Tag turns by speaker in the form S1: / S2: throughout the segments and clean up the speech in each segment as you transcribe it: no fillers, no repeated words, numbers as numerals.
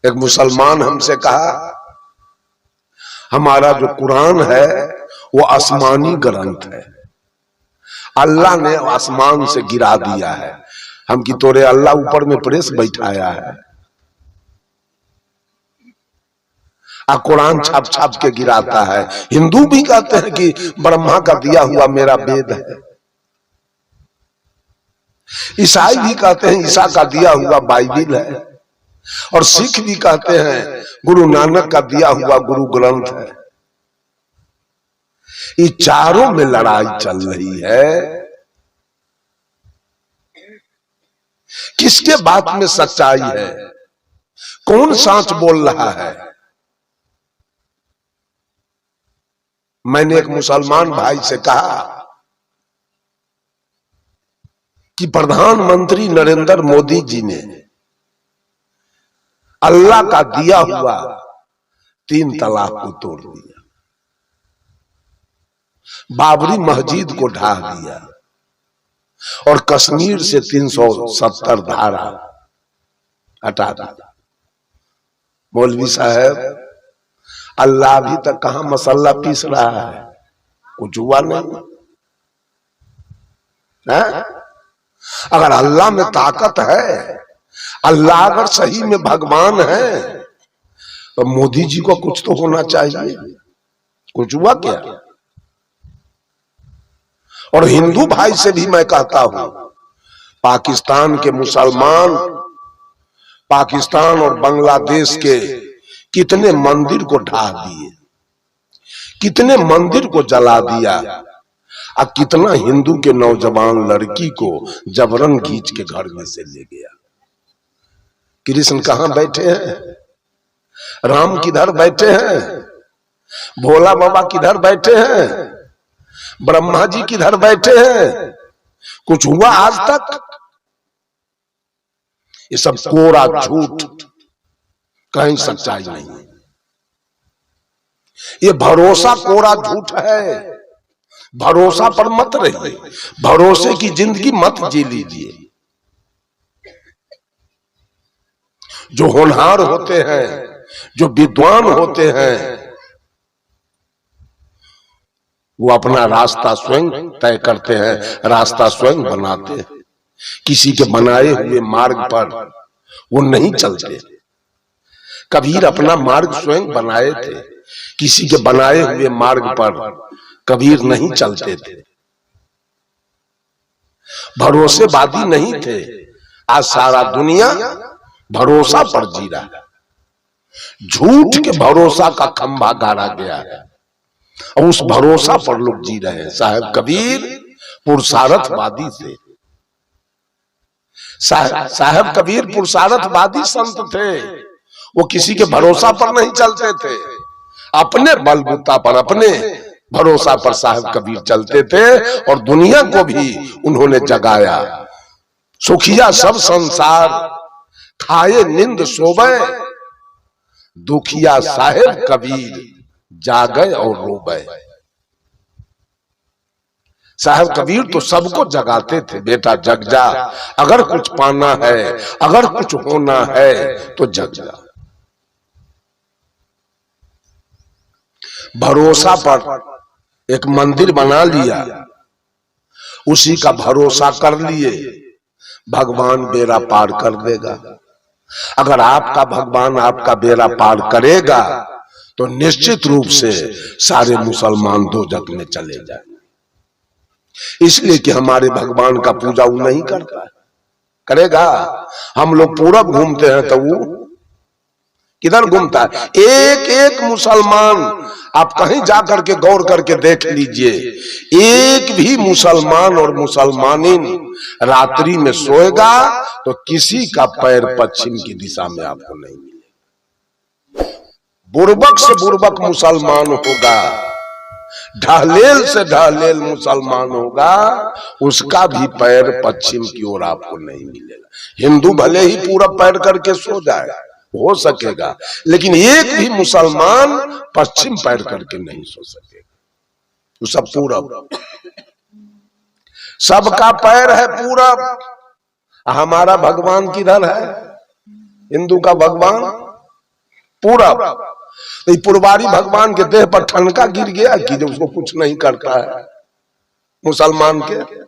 S1: एक मुसलमान हमसे कहा, हमारा जो कुरान है वो आसमानी ग्रंथ है, अल्लाह ने आसमान से गिरा दिया है। हम की तोरे अल्लाह ऊपर में प्रेस बैठाया है, कुरान छाप छाप के गिराता है। हिंदू भी कहते हैं कि ब्रह्मा का दिया हुआ मेरा वेद है, ईसाई भी कहते हैं ईसा का दिया हुआ बाइबिल है, और सिख भी कहते हैं गुरु नानक का दिया हुआ गुरु ग्रंथ है। ये चारों में लड़ाई चल रही है, किसके बात में सच्चाई है, कौन सच बोल रहा है। मैंने एक मुसलमान भाई से कहा कि प्रधानमंत्री नरेंद्र मोदी जी ने अल्लाह का दिया हुआ 3 तलाक को तोड़ दिया, बाबरी मस्जिद को ढा दिया, और कश्मीर से 370 धारा हटा दिया। मौलवी साहब, अल्लाह अभी तक कहां मसल्ला पीस रहा है, कुछ हुआ नहीं है? अगर अल्लाह में ताकत है, अल्लाह अगर सही में भगवान है, तो मोदी जी को कुछ तो होना चाहिए। कुछ हुआ क्या? और हिंदू भाई से भी मैं कहता हूं, पाकिस्तान के मुसलमान पाकिस्तान और बांग्लादेश के कितने मंदिर को ढा दिए, कितने मंदिर को जला दिया, और कितना हिंदू के नौजवान लड़की को जबरन खींच के घर में से ले गया। कृष्ण कहां बैठे हैं, राम किधर बैठे हैं, भोला बाबा किधर बैठे हैं, ब्रह्मा जी किधर बैठे हैं? कुछ हुआ आज तक? ये सब कोरा झूठ, कहीं सच्चाई नहीं है। ये भरोसा कोरा झूठ है। भरोसा पर मत रहिए, भरोसे की जिंदगी मत जी लीजिए। जो होनहार होते हैं, जो विद्वान होते हैं, वो अपना रास्ता स्वयं तय करते हैं, रास्ता स्वयं बनाते हैं। किसी के बनाए हुए मार्ग पर वो नहीं चलते। कबीर अपना मार्ग स्वयं बनाए थे, किसी के बनाए हुए मार्ग पर कबीर नहीं चलते थे। भरोसेबादी नहीं थे। आज सारा दुनिया भरोसा पर जी रहा है, झूठ के भरोसा का खंभा गाड़ा गया है, और उस भरोसा पर लोग जी रहे हैं। साहब कबीर पुरुषार्थवादी थे, साहब कबीर पुरुषार्थवादी संत थे। वो किसी के भरोसा पर नहीं चलते थे, अपने बलबूता पर, अपने भरोसा पर साहब कबीर चलते थे, और दुनिया को भी उन्होंने जगाया। सुखिया सब संसार खाए निंद सोवे, दुखिया साहेब कबीर जागे और रोवे। साहब कबीर तो सबको जगाते थे, बेटा जग जा, अगर कुछ पाना है, अगर कुछ होना है तो जग जा। भरोसा पर एक मंदिर बना लिया, उसी का भरोसा कर लिए, भगवान बेड़ा पार कर देगा। अगर आपका भगवान आपका बेड़ा पार करेगा तो निश्चित रूप से सारे मुसलमान दोजख में चले जाए। इसलिए कि हमारे भगवान का पूजा वो नहीं करता है, करेगा। हम लोग पूरब घूमते हैं तो वो किधर घूमता है? एक एक मुसलमान, आप कहीं जाकर के गौर करके देख लीजिए, एक भी मुसलमान और मुसलमानिन रात्रि में सोएगा तो किसी का पैर पश्चिम की दिशा में आपको नहीं मिलेगा। बुर्बक से बुर्बक मुसलमान होगा, ढहलेल से ढहलेल मुसलमान होगा, उसका भी पैर पश्चिम की ओर आपको नहीं मिलेगा। हिंदू भले ही पूरा पैर करके सो जाए, हो सकेगा, लेकिन एक भी मुसलमान पश्चिम पैर करके नहीं सो सकेगा। तो सब पूरब, सबका पैर है पूरब। हमारा भगवान किधर है? हिंदू का भगवान पूरब। तो पुरबारी भगवान के देह पर ठनका गिर गया कि जो उसको कुछ नहीं करता है मुसलमान के।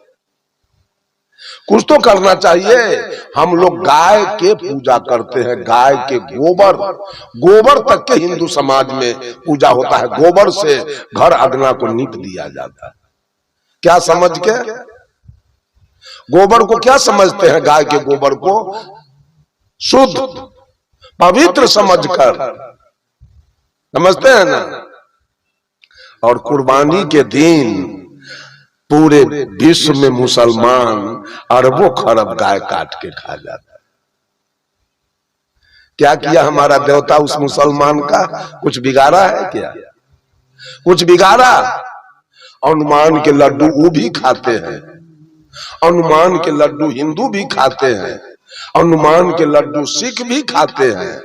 S1: कुछ तो करना चाहिए। हम लोग गाय के पूजा करते हैं, गाय के गोबर, गोबर तक के हिंदू समाज में पूजा होता है। गोबर से घर अगना को नीप दिया जाता है। क्या समझ के? गोबर को क्या समझते हैं? गाय के गोबर को शुद्ध पवित्र समझकर समझते हैं ना। और कुर्बानी के दिन पूरे विश्व में मुसलमान अरबों खरब गाय काट के खा जाता है। क्या किया हमारा देवता उस मुसलमान का? कुछ बिगाड़ा है क्या? कुछ बिगाड़ा? हनुमान के लड्डू वो भी खाते हैं, हनुमान के लड्डू हिंदू भी खाते हैं, हनुमान के लड्डू सिख भी खाते हैं,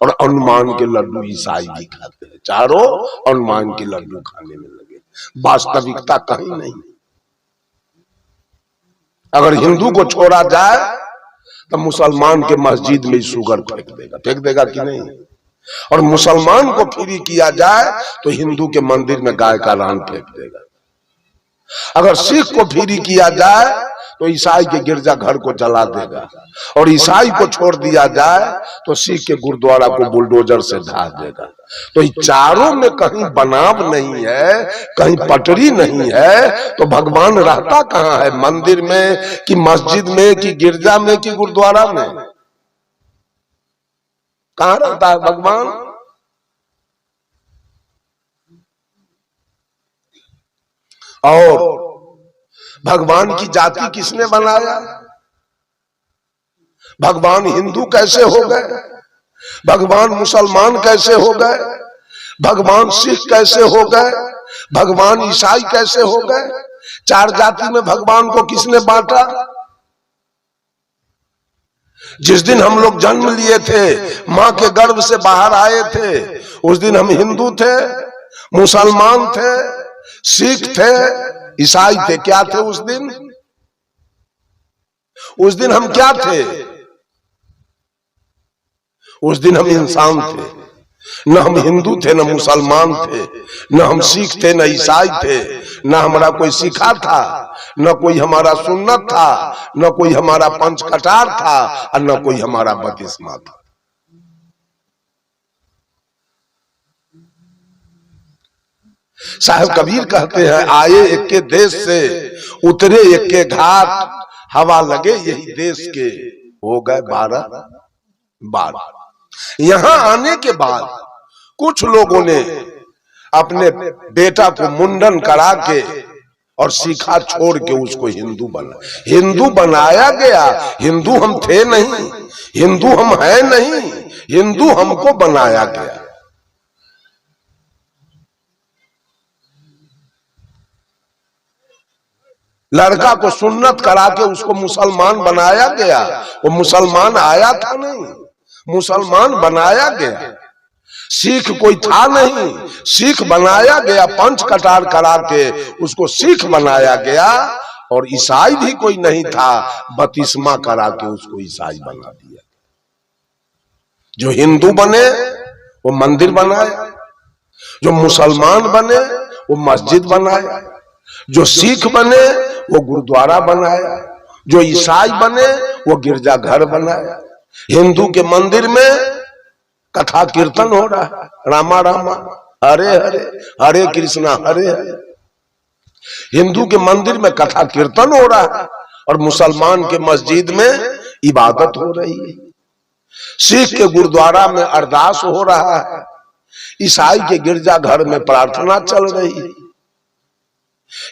S1: और हनुमान के लड्डू ईसाई भी खाते हैं। चारों हनुमान के लड्डू खाने में लगे। वास्तविकता कहीं नहीं। अगर हिंदू को छोड़ा जाए तो मुसलमान के मस्जिद में शुगर फेंक देगा कि नहीं? और मुसलमान को फ्री किया जाए तो हिंदू के मंदिर में गाय का रान फेंक देगा। अगर सिख को फ्री किया जाए तो ईसाई के गिरजा घर को जला देगा, और ईसाई को छोड़ दिया जाए तो सिख के गुरुद्वारा को बुलडोजर से ढा देगा। तो इन चारों में कहीं बनाव नहीं है, कहीं पटरी नहीं है, तो भगवान रहता कहां है? मंदिर में कि मस्जिद में कि गिरजा में कि गुरुद्वारा में? कहां रहता है भगवान? और भगवान की जाति किसने बनाया? भगवान हिंदू कैसे हो गए? भगवान मुसलमान कैसे हो गए? भगवान सिख कैसे हो गए? भगवान ईसाई कैसे हो गए? चार जाति में भगवान को किसने बांटा? जिस दिन हम लोग जन्म लिए थे, मां के गर्भ से बाहर आए थे, उस दिन हम हिंदू थे, मुसलमान थे, सिख थे, ईसाई थे। क्या थे उस दिन? उस दिन हम क्या थे? उस दिन हम इंसान थे। न हम हिंदू थे, न मुसलमान थे, न हम सिख थे, न ईसाई थे, न हमारा कोई सिखा था, न कोई हमारा सुन्नत था, न कोई हमारा पंच कटार था, और न कोई हमारा बतिस्मा था। साहब कबीर कहते हैं, आए एक के देश से उतरे एक के घाट, हवा लगे यही देश के हो गए 12 बार। यहां आने के बाद कुछ लोगों ने अपने बेटा को मुंडन करा के और सीखा छोड़ के उसको हिंदू बना। हिंदू बनाया गया, हिंदू हम थे नहीं, हिंदू हम है नहीं, हिंदू हमको बनाया गया। लड़का को सुन्नत करा के उसको मुसलमान बनाया गया। वो मुसलमान आया था नहीं, मुसलमान बनाया गया। सिख कोई था नहीं, सिख बनाया गया। पंच कटार करा के उसको सिख बनाया गया। और ईसाई भी कोई नहीं था, बतिस्मा करा के उसको ईसाई बना दिया। जो हिंदू बने वो मंदिर बनाया, जो मुसलमान बने वो मस्जिद बनाया, जो सिख बने वो गुरुद्वारा बनाया, जो ईसाई बने वो गिरजा घर बनाया। हिंदू के मंदिर में कथा कीर्तन हो रहा है, रामा रामा हरे हरे, हरे कृष्णा हरे हरे। हिंदू के मंदिर में कथा कीर्तन हो रहा है, और मुसलमान के मस्जिद में इबादत हो रही है। सिख के गुरुद्वारा में अरदास हो रहा है, ईसाई के गिरजा घर में प्रार्थना चल रही है।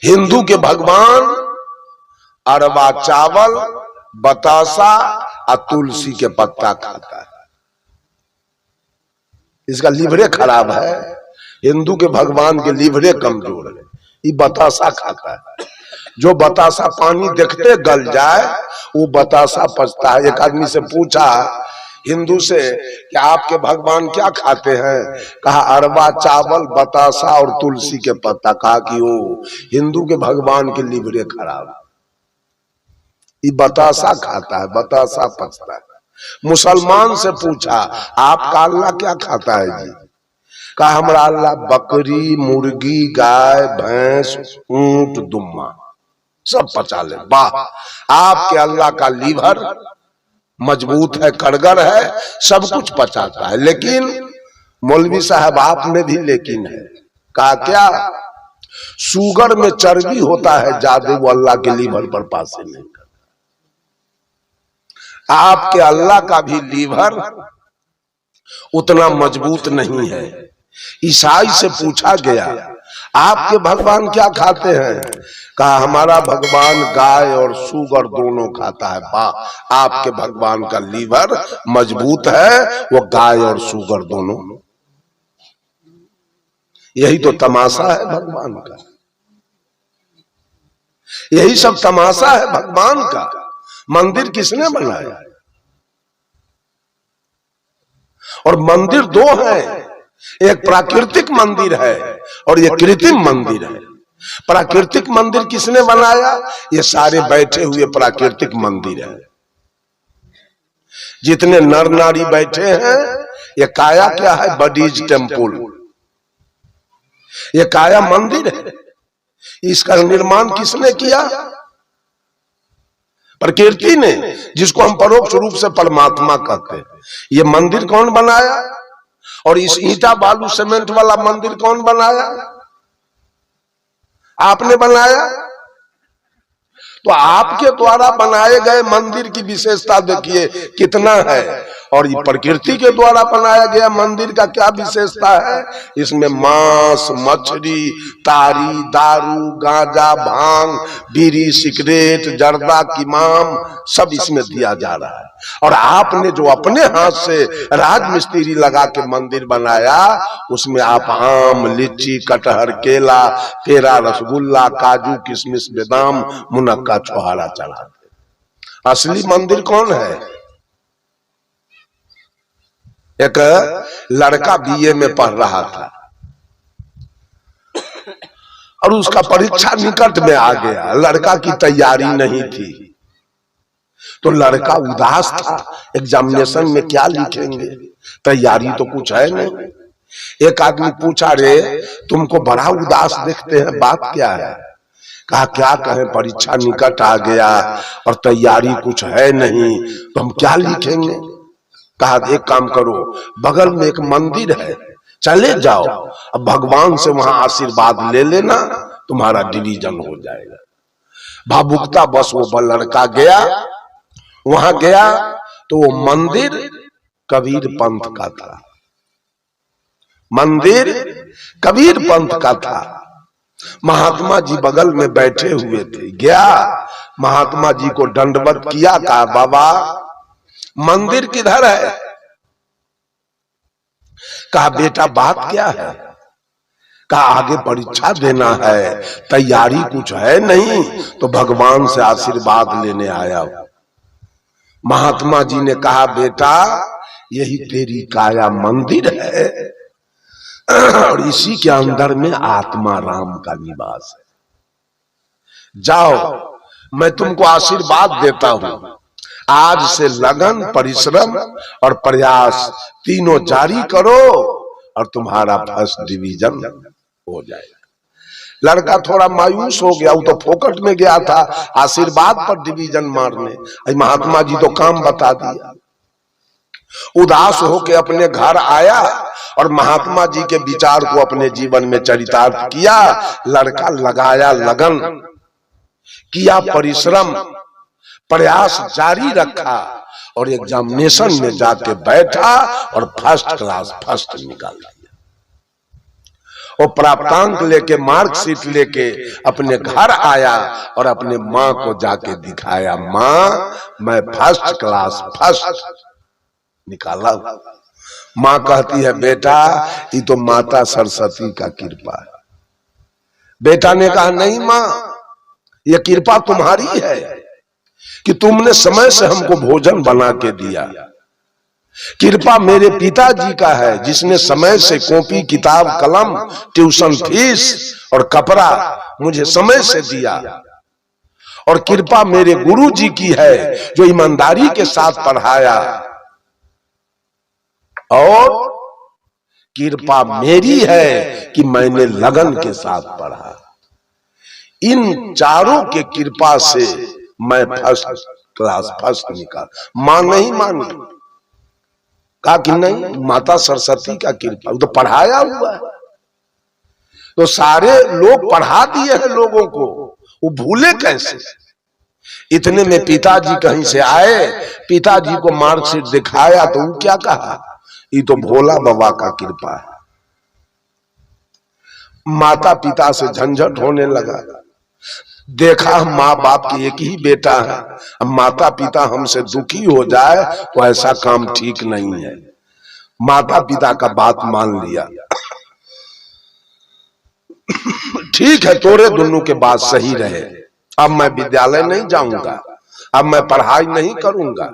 S1: हिंदू के भगवान अरवा चावल, बतासा और तुलसी के पत्ता खाता है। इसका लीवरे खराब है। हिंदू के भगवान के लीवरे कमजोर है, ये बतासा खाता है। जो बतासा पानी देखते गल जाए वो बतासा पचता है। एक आदमी से पूछा हिंदू से कि आपके भगवान क्या खाते हैं? कहा अरवा चावल, बतासा और तुलसी के पत्ता। कहा कि वो हिंदू के भगवान के लीवरे खराब, ये बतासा खाता है, बतासा पचता है। मुसलमान से पूछा आपका अल्लाह क्या खाता है जी? कहा हमारा अल्लाह बकरी, मुर्गी, गाय, भैंस, ऊंट, दुम्मा सब पचा ले। वाह, आपके अल्लाह का लीवर मजबूत है, कड़गर है, सब कुछ पचाता है। लेकिन मौलवी साहब आपने भी लेकिन है। कहा क्या? शुगर में चर्बी होता है ज्यादा, वो अल्लाह के लीवर पर पास नहीं करता। आपके अल्लाह का भी लीवर उतना मजबूत नहीं है। ईसाई से पूछा गया आपके भगवान क्या खाते हैं? कहा हमारा भगवान गाय और सुगर दोनों खाता है। वाह, आपके भगवान का लीवर मजबूत है, वो गाय और सुगर दोनों। यही तो तमाशा है भगवान का, यही सब तमाशा है भगवान का। मंदिर किसने बनाया? और मंदिर दो हैं, एक प्राकृतिक मंदिर है और ये कृत्रिम मंदिर है। प्राकृतिक मंदिर किसने बनाया? ये सारे बैठे हुए प्राकृतिक मंदिर है। जितने नर नारी बैठे हैं, ये काया क्या है? Bodies temple. ये काया मंदिर है। इसका निर्माण किसने किया? प्रकृति ने, जिसको हम परोक्ष रूप से परमात्मा कहते हैं। ये मंदिर कौन बनाया? और इस ईंटा बालू सीमेंट वाला मंदिर कौन बनाया? आपने बनाया। तो आपके द्वारा बनाए गए मंदिर की विशेषता देखिए कितना है, और ये प्रकृति के द्वारा बनाया गया मंदिर का क्या विशेषता है? इसमें मांस, मछली, तारी, दारू, गांजा, भांग, बीड़ी, सिगरेट, जर्दा, किमाम सब इसमें दिया जा रहा है। और आपने जो अपने हाथ से राजमिस्त्री लगा के मंदिर बनाया, उसमें आप आम, लीची, कटहर, केला, पेड़ा, रसगुल्ला, काजू, किशमिश, बादाम, मुनक्का, छोहारा चढ़ाते। असली मंदिर कौन है? एक लड़का बीए में पढ़ रहा था और उसका परीक्षा निकट में आ गया। लड़का की तैयारी नहीं थी, तो लड़का उदास था। एग्जामिनेशन में क्या लिखेंगे, तैयारी तो कुछ है नहीं। एक आदमी पूछा, रे तुमको बड़ा उदास देखते हैं, बात क्या है? कहा क्या कहें, परीक्षा निकट आ गया और तैयारी कुछ है नहीं, तो हम क्या लिखेंगे? कहा एक काम करो, बगल में एक मंदिर है, चले जाओ, अब भगवान से वहां आशीर्वाद ले लेना, तुम्हारा डिवीजन हो जाएगा। भावुकता बस वो लड़का गया। वहां गया तो वो मंदिर कबीर पंथ का था। मंदिर कबीर पंथ का था। महात्मा जी बगल में बैठे हुए थे। गया, महात्मा जी को दंडवत किया। कहा बाबा मंदिर किधर है? कहा बेटा बात क्या है? कहा आगे परीक्षा देना है, तैयारी कुछ है नहीं, तो भगवान से आशीर्वाद लेने आया हूं। महात्मा जी ने कहा बेटा यही तेरी काया मंदिर है और इसी के अंदर में आत्मा राम का निवास है। जाओ, मैं तुमको आशीर्वाद देता हूं। आज से लगन, परिश्रम और प्रयास तीनों जारी करो और तुम्हारा फर्स्ट डिवीजन हो जाएगा। लड़का थोड़ा मायूस हो गया, वो तो फोकट में गया था आशीर्वाद पर डिवीजन मारने। महात्मा जी तो काम बता दिया। उदास होकर अपने घर आया और महात्मा जी के विचार को अपने जीवन में चरितार्थ किया। लड़का लगाया लगन, किया परिश्रम, प्रयास जारी रखा और एग्जामिनेशन में जाके बैठा और फर्स्ट क्लास फर्स्ट निकाल दिया। वो प्राप्तांक लेके, मार्कशीट लेके अपने घर आया और अपने माँ को जाके दिखाया, माँ मैं फर्स्ट क्लास फर्स्ट निकाला। माँ कहती है बेटा ये तो माता सरस्वती का कृपा है। बेटा ने कहा नहीं माँ, ये कृपा तुम्हारी है कि तुमने समय से हमको भोजन बना के दिया। कृपा मेरे पिताजी का है जिसने समय से कॉपी, किताब, कलम, ट्यूशन फीस और कपड़ा मुझे समय से दिया। और कृपा मेरे गुरु जी की है जो ईमानदारी के साथ पढ़ाया। और कृपा मेरी है कि मैंने लगन के साथ पढ़ा। इन चारों के कृपा से मैं फर्स्ट क्लास फर्स्ट निकाल। मां नहीं मानी, कहा कि नहीं माता सरस्वती का कृपा, तो पढ़ाया हुआ है। तो सारे लोग पढ़ा दिए हैं लोगों को, वो भूले कैसे। इतने में पिताजी कहीं से आए, पिताजी को मार्कशीट दिखाया तो वो क्या कहा, ये तो भोला बाबा का कृपा है। माता पिता से झंझट होने लगा। देखा माँ बाप की एक ही बेटा है, अब माता पिता हमसे दुखी हो जाए तो ऐसा काम ठीक नहीं है। माता पिता का बात मान लिया, ठीक है तोरे दोनों के बात सही रहे, अब मैं विद्यालय नहीं जाऊंगा, अब मैं पढ़ाई नहीं करूंगा,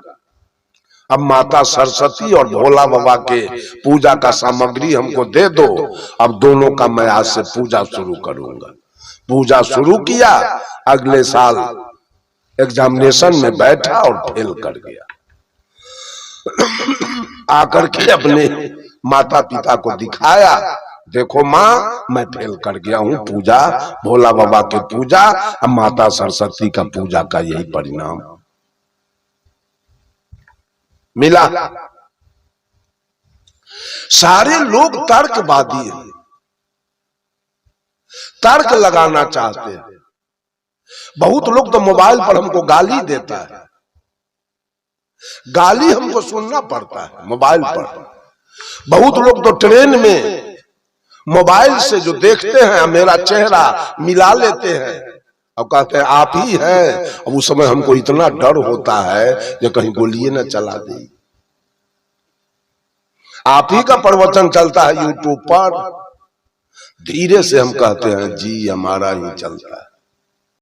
S1: अब माता सरस्वती और भोला बाबा के पूजा का सामग्री हमको दे दो, अब दोनों का मैं आज से पूजा शुरू करूंगा। पूजा शुरू किया, अगले साल एग्जामिनेशन में बैठा और फेल कर गया। आकर के अपने माता पिता को दिखाया, देखो माँ मैं फेल कर गया हूँ पूजा, भोला बाबा के पूजा, अब माता सरस्वती का पूजा का यही परिणाम मिला। सारे लोग तर्कवादी हैं, तर्क लगाना चाहते हैं। बहुत लोग तो मोबाइल पर हमको गाली देता है, गाली हमको सुनना पड़ता है मोबाइल पर। बहुत लोग तो ट्रेन में मोबाइल से जो देखते हैं मेरा चेहरा मिला लेते हैं और कहते हैं आप ही हैं। अब उस समय हमको इतना डर होता है कि कहीं गोलियां न चला दे। आप ही का प्रवचन चलता है यूट्यूब पर, धीरे से हम कहते हैं जी हमारा ही चलता है।